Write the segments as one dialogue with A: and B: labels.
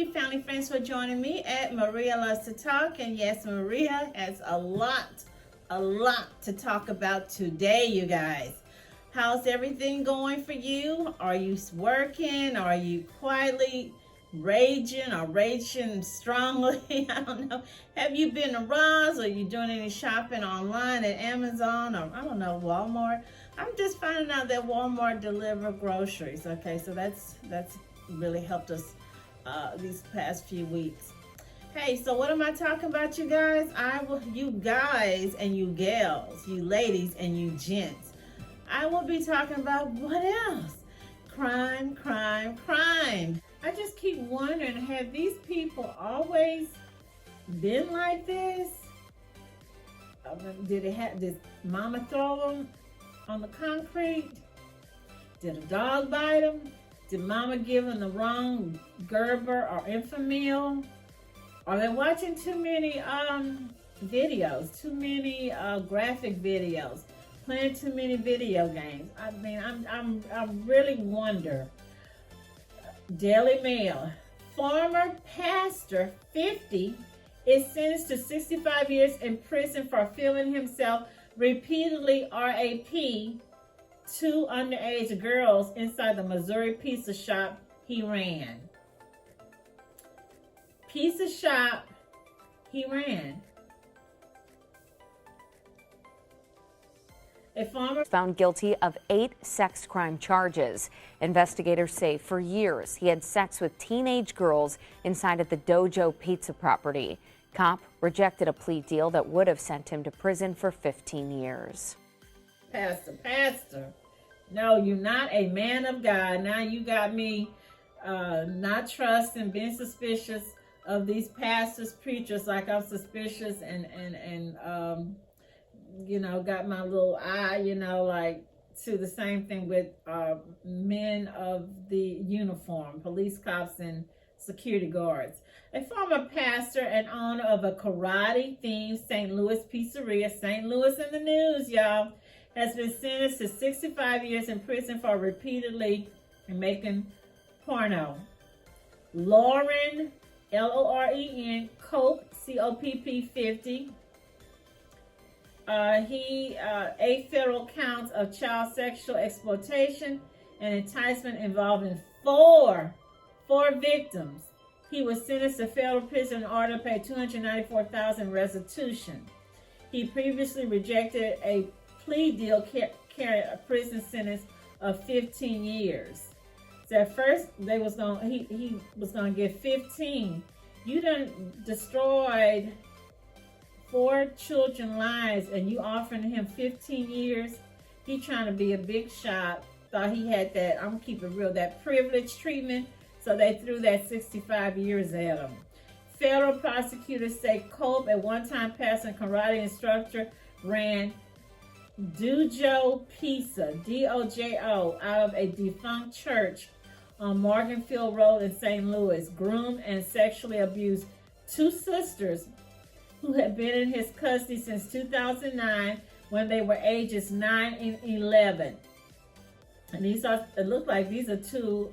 A: you, family friends, for joining me at Maria Loves to Talk. And yes, Maria has a lot to talk about today, you guys. How's everything going for you? Are you working? Are you quietly raging strongly? I don't know. Have you been to Ross? Are you doing any shopping online at Amazon or, I don't know, Walmart? I'm just finding out that Walmart deliver groceries. Okay, so that's really helped us these past few weeks. Hey, so what am I talking about, you guys? You guys and you gals, you ladies and you gents. I will be talking about what else? Crime. I just keep wondering, have these people always been like this? Did mama throw them on the concrete? Did a dog bite them? Did mama give them the wrong Gerber or Enfamil? Are they watching too many videos, too many graphic videos, playing too many video games? I mean, I really wonder. Daily Mail. Former pastor, 50, is sentenced to 65 years in prison for filming himself repeatedly RAP two underage girls inside the Missouri pizza shop he ran. Pizza shop he ran. A farmer
B: found guilty of 8 sex crime charges. Investigators say for years he had sex with teenage girls inside of the Dojo Pizza property. Copp rejected a plea deal that would have sent him to prison for 15 years.
A: Pastor. No, you're not a man of God. Now you got me not trusting, being suspicious of these pastors, preachers, like I'm suspicious and got my little eye, like to the same thing with men of the uniform, police, cops, and security guards. A former pastor and owner of a karate-themed St. Louis pizzeria, St. Louis in the news, y'all, has been sentenced to 65 years in prison for repeatedly making porno. Loren, Loren Copp, Copp, 50. He 8 federal counts of child sexual exploitation and enticement involving four victims. He was sentenced to federal prison in order to pay $294,000 restitution. He previously rejected a plea deal carrying a prison sentence of 15 years. So at first he was gonna get 15. You done destroyed 4 children's lives and you offering him 15 years. He trying to be a big shot. Thought he had that, I'm gonna keep it real, that privileged treatment. So they threw that 65 years at him. Federal prosecutors say Copp, a one-time pastor and karate instructor, ran Dojo Pizza, D-O-J-O, out of a defunct church on Morganfield Road in St. Louis, groomed and sexually abused 2 sisters who had been in his custody since 2009 when they were ages 9 and 11. And it looked like these are 2,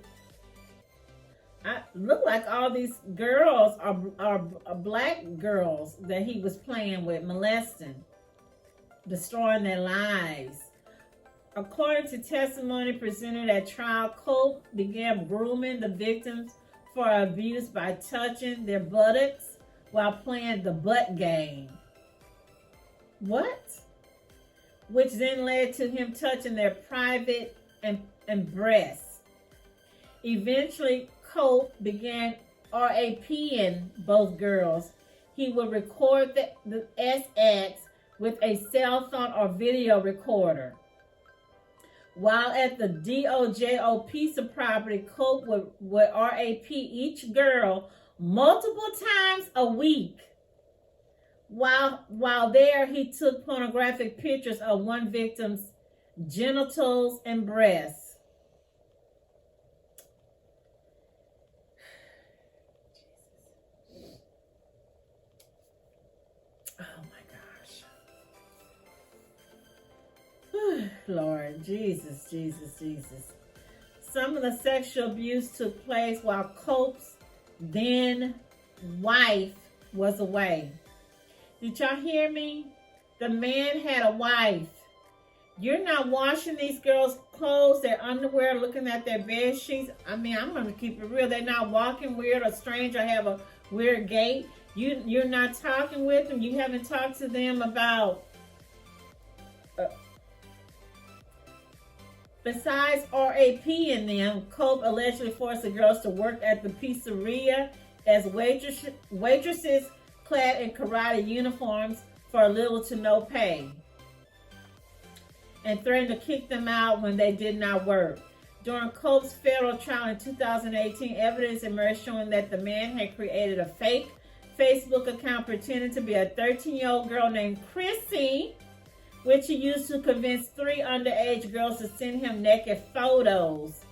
A: look like all these girls are black girls that he was playing with, molesting, destroying their lives. According to testimony presented at trial, Copp began grooming the victims for abuse by touching their buttocks while playing the butt game. What? Which then led to him touching their private and breasts. Eventually, Copp began RAPing both girls. He would record the S-acts with a cell phone or video recorder. While at the Dojo Pizza property, Copp would RAP each girl multiple times a week. While there, he took pornographic pictures of one victim's genitals and breasts. Oh my gosh. Lord, Jesus. Some of the sexual abuse took place while Copp's then wife was away. Did y'all hear me? The man had a wife. You're not washing these girls' clothes, their underwear, looking at their bed sheets. I mean, I'm going to keep it real. They're not walking weird or strange or have a weird gait. You're not talking with them. You haven't talked to them about... Besides RAP in them, Copp allegedly forced the girls to work at the pizzeria as waitresses clad in karate uniforms for little to no pay, and threatened to kick them out when they did not work. During Copp's federal trial in 2018, evidence emerged showing that the man had created a fake Facebook account pretending to be a 13-year-old girl named Chrissy, which he used to convince 3 underage girls to send him naked photos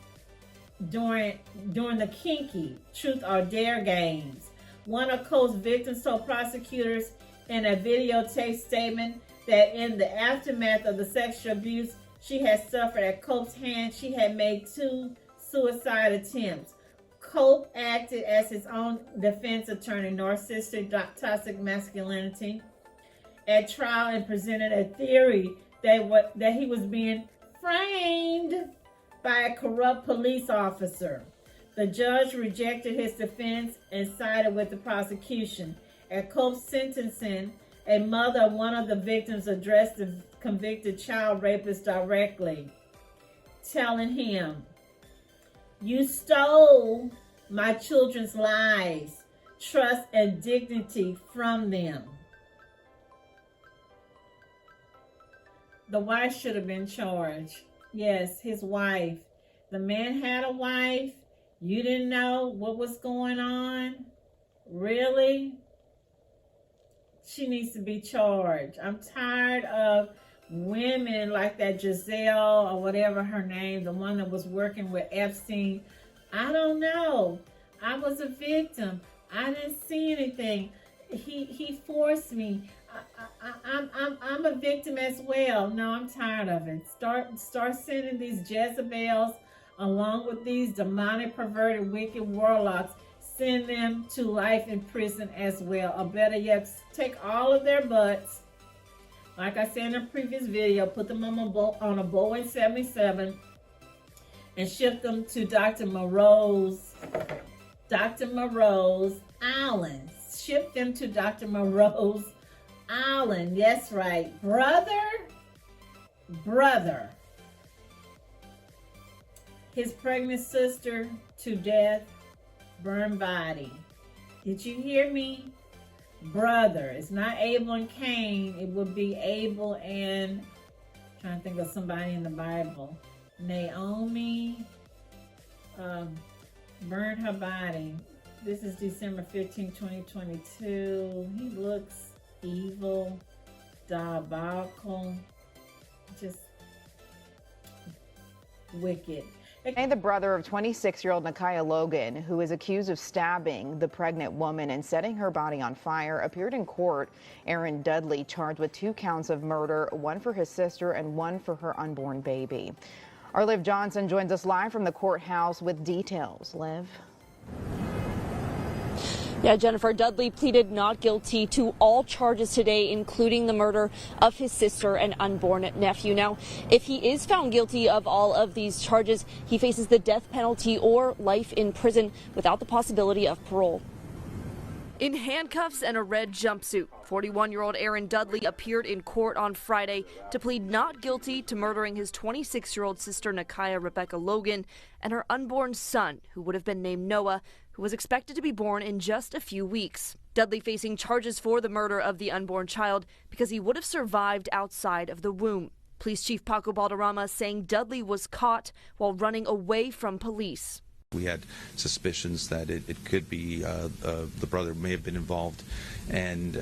A: during the kinky Truth or Dare games. One of Copp's victims told prosecutors in a videotape statement that in the aftermath of the sexual abuse she had suffered at Copp's hands, she had made 2 suicide attempts. Copp acted as his own defense attorney, narcissistic toxic masculinity, at trial and presented a theory that he was being framed by a corrupt police officer. The judge rejected his defense and sided with the prosecution. At Copp's sentencing, a mother of one of the victims addressed the convicted child rapist directly, telling him, "You stole my children's lives, trust, and dignity from them." The wife should have been charged. Yes, his wife. The man had a wife. You didn't know what was going on? Really? She needs to be charged. I'm tired of women like that Giselle or whatever her name, the one that was working with Epstein. I don't know. I was a victim. I didn't see anything. He forced me. I'm a victim as well. No, I'm tired of it. Start sending these Jezebels along with these demonic, perverted, wicked warlocks. Send them to life in prison as well. Or better yet, take all of their butts, like I said in a previous video, put them on a Boeing 77 and ship them to Dr. Moreau's Island. Ship them to Dr. Moreau's Island. Yes, right. Brother. His pregnant sister to death, burned body. Did you hear me? Brother. It's not Abel and Cain. It would be Abel and, I'm trying to think of somebody in the Bible. Naomi burned her body. This is December 15, 2022. He looks evil, diabolical, just wicked.
C: And the brother of 26-year-old Nakiah Logan, who is accused of stabbing the pregnant woman and setting her body on fire, appeared in court. Aaron Dudley charged with 2 counts of murder, 1 for his sister and 1 for her unborn baby. Our Liv Johnson joins us live from the courthouse with details. Liv?
D: Yeah, Jennifer, Dudley pleaded not guilty to all charges today, including the murder of his sister and unborn nephew. Now, if he is found guilty of all of these charges, he faces the death penalty or life in prison without the possibility of parole. In handcuffs and a red jumpsuit, 41-year-old Aaron Dudley appeared in court on Friday to plead not guilty to murdering his 26-year-old sister Nakiah Rebecca Logan and her unborn son, who would have been named Noah, who was expected to be born in just a few weeks. Dudley facing charges for the murder of the unborn child because he would have survived outside of the womb. Police Chief Paco Balderrama saying Dudley was caught while running away from police.
E: We had suspicions that it could be the brother may have been involved, and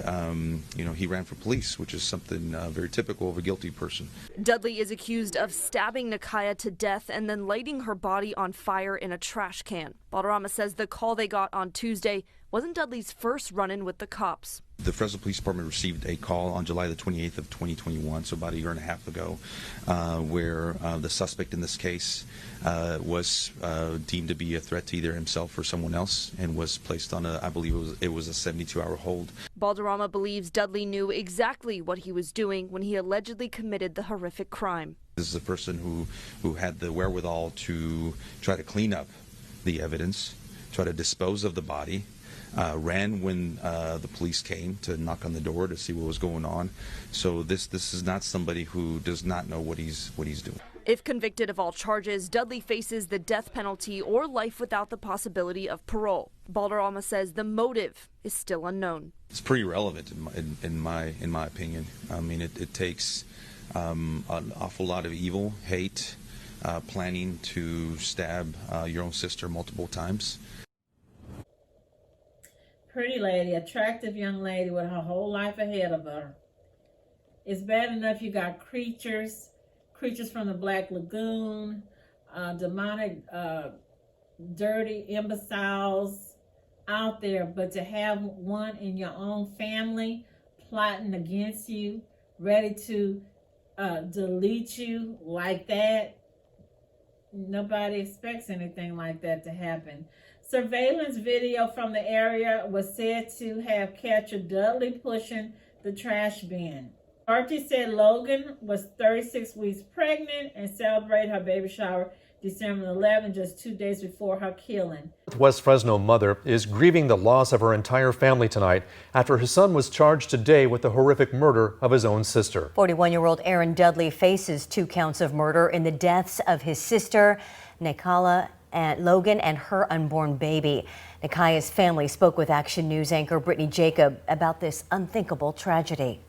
E: he ran for police, which is something very typical of a guilty person.
D: Dudley is accused of stabbing Nakiah to death and then lighting her body on fire in a trash can. Balderrama says the call they got on Tuesday wasn't Dudley's first run-in with the cops.
E: The Fresno Police Department received a call on July the 28th of 2021, so about a year and a half ago, where the suspect in this case was deemed to be a threat to either himself or someone else, and was placed on I believe it was a 72-hour hold.
D: Balderrama believes Dudley knew exactly what he was doing when he allegedly committed the horrific crime.
E: This is a person who had the wherewithal to try to clean up the evidence, try to dispose of the body. Ran when the police came to knock on the door to see what was going on. So this is not somebody who does not know what he's doing.
D: If convicted of all charges, Dudley faces the death penalty or life without the possibility of parole. Balderrama says the motive is still unknown.
E: It's pretty relevant in my opinion. I mean, it takes an awful lot of evil, hate, planning to stab your own sister multiple times.
A: Pretty lady, attractive young lady with her whole life ahead of her. It's bad enough you got creatures from the Black Lagoon, demonic, dirty imbeciles out there, but to have one in your own family plotting against you, ready to delete you like that, nobody expects anything like that to happen. Surveillance video from the area was said to have captured Dudley pushing the trash bin. Archie said Logan was 36 weeks pregnant and celebrated her baby shower December 11, just 2 days before her killing.
F: West Fresno mother is grieving the loss of her entire family tonight after her son was charged today with the horrific murder of his own sister.
G: 41-year-old Aaron Dudley faces 2 counts of murder in the deaths of his sister, Nicola and Logan, and her unborn baby. Nikaya's family spoke with Action News anchor Brittany Jacob about this unthinkable tragedy.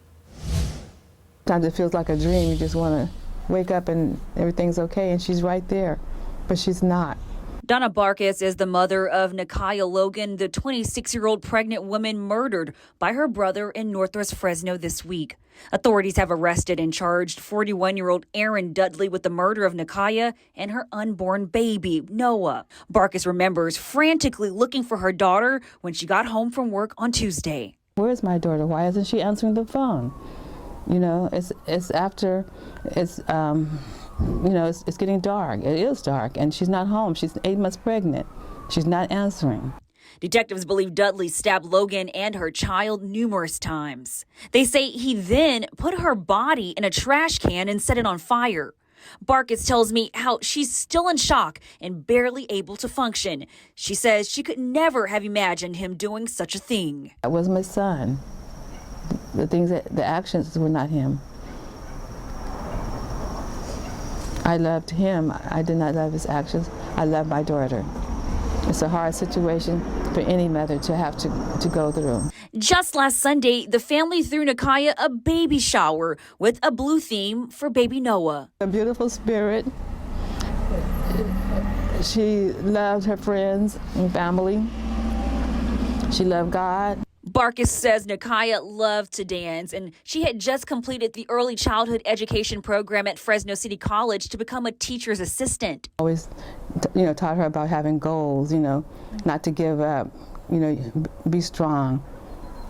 H: Sometimes it feels like a dream. You just want to wake up and everything's okay, and she's right there, but she's not.
I: Donna Barkis is the mother of Nikaya Logan, the 26-year-old pregnant woman murdered by her brother in Northwest Fresno this week. Authorities have arrested and charged 41-year-old Aaron Dudley with the murder of Nikaya and her unborn baby, Noah. Barkis remembers frantically looking for her daughter when she got home from work on Tuesday.
H: Where's my daughter? Why isn't she answering the phone? You know, it's getting dark. It is dark, and she's not home. She's 8 months pregnant. She's not answering.
I: Detectives believe Dudley stabbed Logan and her child numerous times. They say he then put her body in a trash can and set it on fire. Barkis tells me how she's still in shock and barely able to function. She says she could never have imagined him doing such a thing.
H: That was my son. The actions were not him. I loved him. I did not love his actions. I love my daughter. It's a hard situation for any mother to have to go through.
I: Just last Sunday, the family threw Nikaya a baby shower with a blue theme for baby Noah.
H: A beautiful spirit. She loved her friends and family. She loved God.
I: Barkis says Nikaya loved to dance, and she had just completed the early childhood education program at Fresno City College to become a teacher's assistant.
H: Always, taught her about having goals, not to give up, be strong,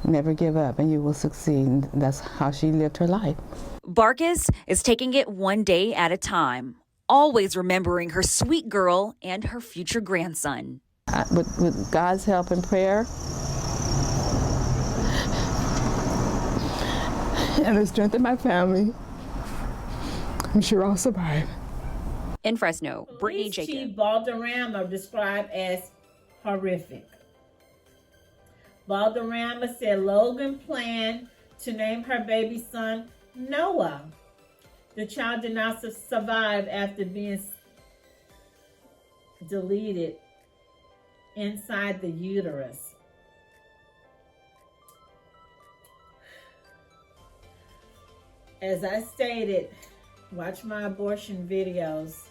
H: never give up, and you will succeed. That's how she lived her life.
I: Barkis is taking it one day at a time, always remembering her sweet girl and her future grandson.
H: With God's help and prayer, and the strength of my family, I'm sure I'll survive.
I: In Fresno, Brittany
A: Police Chief
I: Jacob.
A: Balderrama described as horrific. Balderrama said Logan planned to name her baby son Noah. The child did not survive after being deleted inside the uterus. As I stated, watch my abortion videos.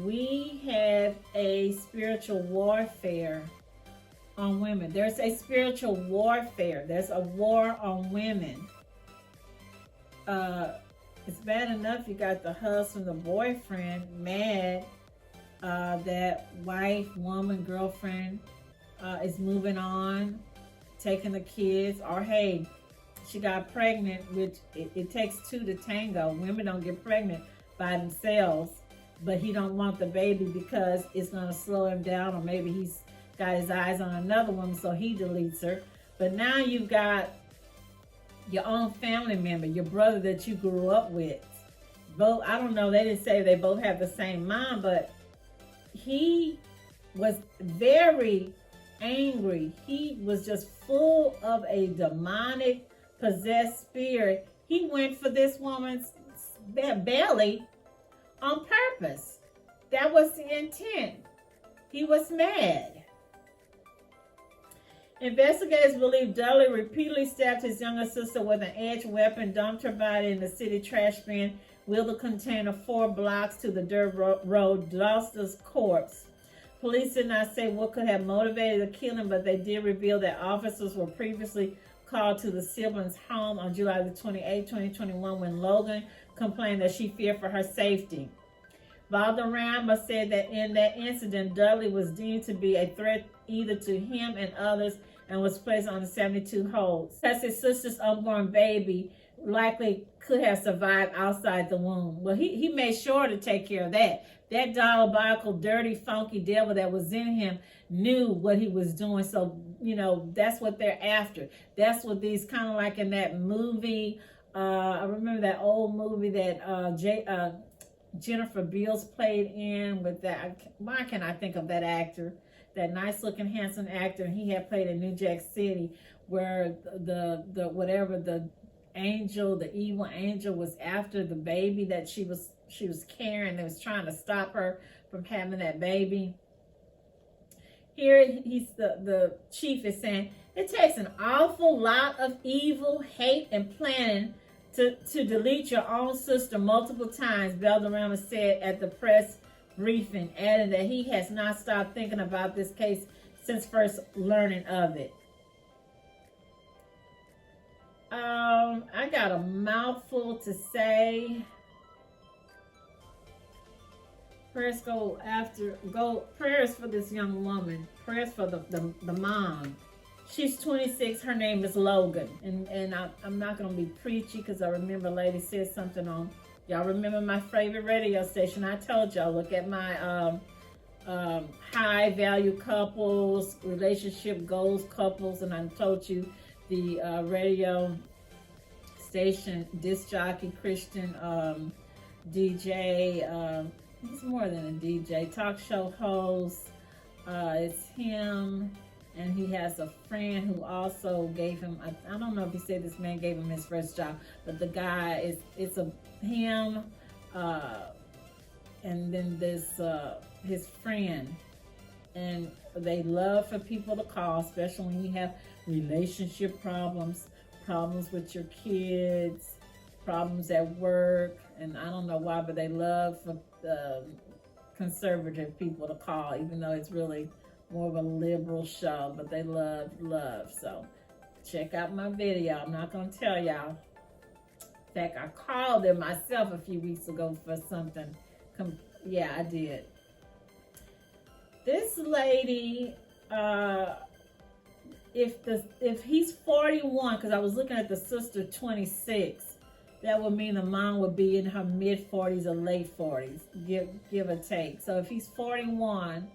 A: We have a spiritual warfare on women. There's a spiritual warfare. There's a war on women. It's bad enough you got the husband, the boyfriend mad that wife, woman, girlfriend is moving on taking the kids, or hey, she got pregnant, which it takes two to tango. Women don't get pregnant by themselves, but he don't want the baby because it's going to slow him down, or maybe he's got his eyes on another woman, so he deletes her. But now you've got your own family member, your brother that you grew up with. Both, I don't know, they didn't say they both have the same mom, but he was very angry. He was just full of a demonic, possessed spirit. He went for this woman's belly on purpose. That was the intent. He was mad. Investigators believe Dudley repeatedly stabbed his younger sister with an edged weapon, dumped her body in the city trash bin, wheeled the container 4 blocks to the dirt road, lost his corpse. Police did not say what could have motivated the killing, but they did reveal that officers were previously called to the siblings' home on July the 28th, 2021, when Logan complained that she feared for her safety. Valderrama said that in that incident, Dudley was deemed to be a threat either to him and others and was placed on the 72 hold. As his sister's unborn baby likely could have survived outside the womb. Well, he made sure to take care of that. That diabolical, dirty, funky devil that was in him knew what he was doing. So, you know, that's what they're after. That's what these, kind of like in that movie, I remember that old movie that Jennifer Beals played in with that. Why can't I think of that actor? That nice looking, handsome actor. He had played in New Jack City, where the angel, the evil angel, was after the baby that she was carrying. They was trying to stop her from having that baby. Here the chief is saying it takes an awful lot of evil, hate, and planning to delete your own sister multiple times, Valderrama said at the press briefing, adding that he has not stopped thinking about this case since first learning of it. I got a mouthful to say. Prayers prayers for this young woman. Prayers for the mom. She's 26. Her name is Logan. And I'm not going to be preachy because I remember a lady said something on, y'all remember my favorite radio station. I told y'all, look at my high value couples, relationship goals couples. And I told you the radio station, disc jockey, Christian DJ, he's more than a DJ, talk show host. It's him, and he has a friend who also gave him, I don't know if he said this man gave him his first job, but the guy it's him, and then this his friend, and they love for people to call, especially when you have relationship problems with your kids, problems at work, and I don't know why, but they love for conservative people to call, even though it's really more of a liberal show, but they love. So check out my video. I'm not going to tell y'all. In fact, I called them myself a few weeks ago for something. Yeah, I did. This lady, if he's 41, because I was looking at the sister 26, that would mean the mom would be in her mid-40s or late 40s, give or take. So if he's 41,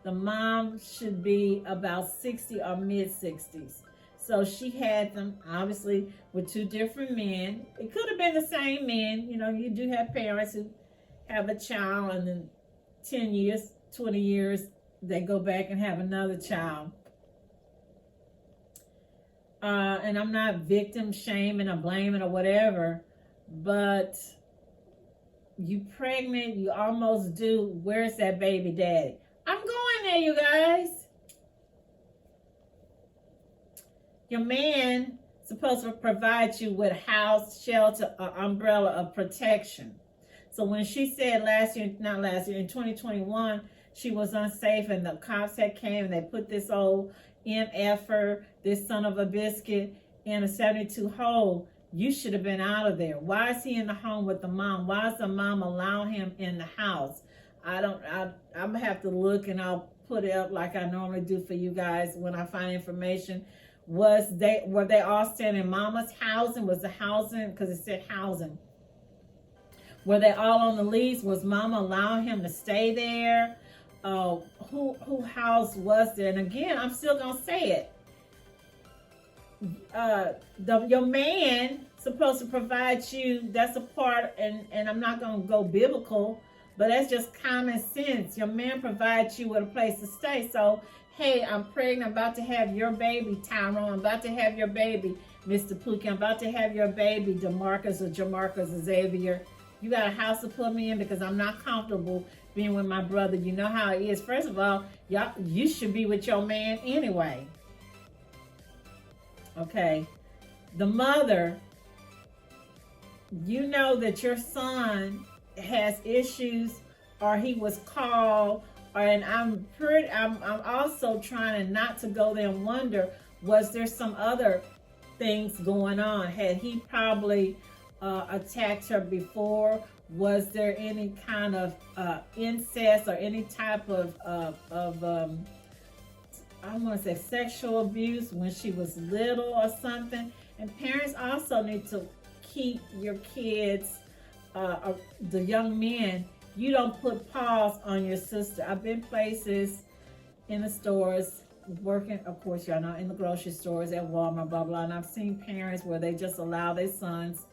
A: the mom should be about 60 or mid-60s. So she had them, obviously, with 2 different men. It could have been the same men. You know, you do have parents who have a child, and then 10 years, 20 years, they go back and have another child. And I'm not victim shaming or blaming or whatever, but you pregnant, you almost due, where's that baby daddy? I'm going there, you guys. Your man supposed to provide you with house, shelter, or umbrella of protection. So when she said in 2021, she was unsafe and the cops had came and they put this old MFer, this son of a biscuit, in a 72 hole, you should have been out of there. Why is he in the home with the mom? Why is the mom allowing him in the house? I'm gonna have to look, and I'll put it up like I normally do for you guys when I find information. were they all staying in mama's housing? Was the housing, because it said housing, were they all on the lease? Was mama allowing him to stay there? Who house was there? And again, I'm still gonna say it. Your man supposed to provide you. That's a part, and I'm not gonna go biblical, but that's just common sense. Your man provides you with a place to stay. So, hey, I'm pregnant. I'm about to have your baby, Tyrone. I'm about to have your baby, Mr. Pookie. I'm about to have your baby, DeMarcus or Jamarcus or Xavier. You got a house to put me in because I'm not comfortable being with my brother. You know how it is. First of all, you should be with your man anyway. Okay. The mother, you know that your son has issues, or he was called, and I'm also trying not to go there and wonder, was there some other things going on? Had he probably attacked her before? Was there any kind of incest or any type of I want to say sexual abuse when she was little or something? And parents also need to keep your kids, the young men, you don't put paws on your sister. I've been places in the stores, working, of course, y'all know, in the grocery stores, at Walmart, blah, blah, and I've seen parents where they just allow their sons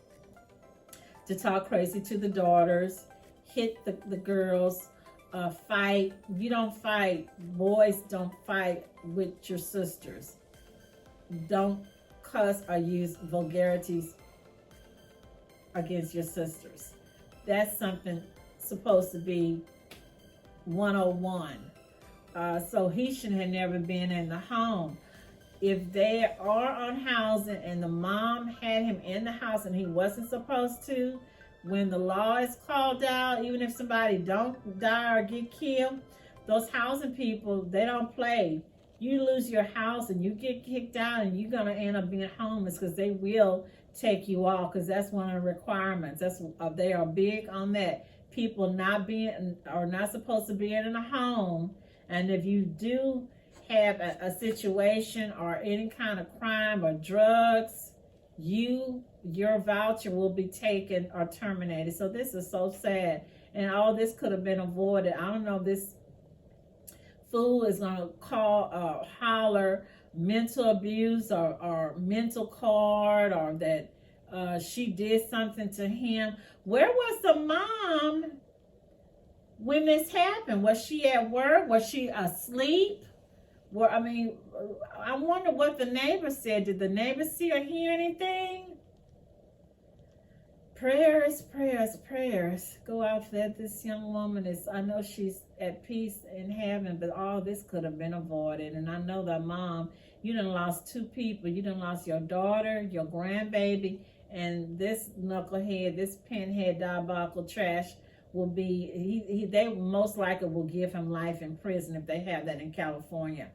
A: to talk crazy to the daughters, hit the girls, fight. You don't fight. Boys don't fight with your sisters. Don't cuss or use vulgarities against your sisters. That's something supposed to be 101. So he should have never been in the home. If they are on housing and the mom had him in the house and he wasn't supposed to, when the law is called out, even if somebody don't die or get killed, those housing people, they don't play. You lose your house and you get kicked out and you're going to end up being homeless, because they will take you off, because that's one of the requirements. They are big on that. People not supposed to be in a home. And if you do have a situation or any kind of crime or drugs, your voucher will be taken or terminated. So this is so sad, and all this could have been avoided. I don't know if this fool is going to holler mental abuse or mental card, or that she did something to him. Where was the mom when this happened? Was she at work? Was she asleep? Well, I mean, I wonder what the neighbor said. Did the neighbor see or hear anything? Prayers, prayers, prayers go out for that. This young woman I know she's at peace in heaven, but all this could have been avoided. And I know that mom, you done lost two people. You done lost your daughter, your grandbaby, and this knucklehead, this pinhead, diabolical trash will be, they most likely will give him life in prison if they have that in California.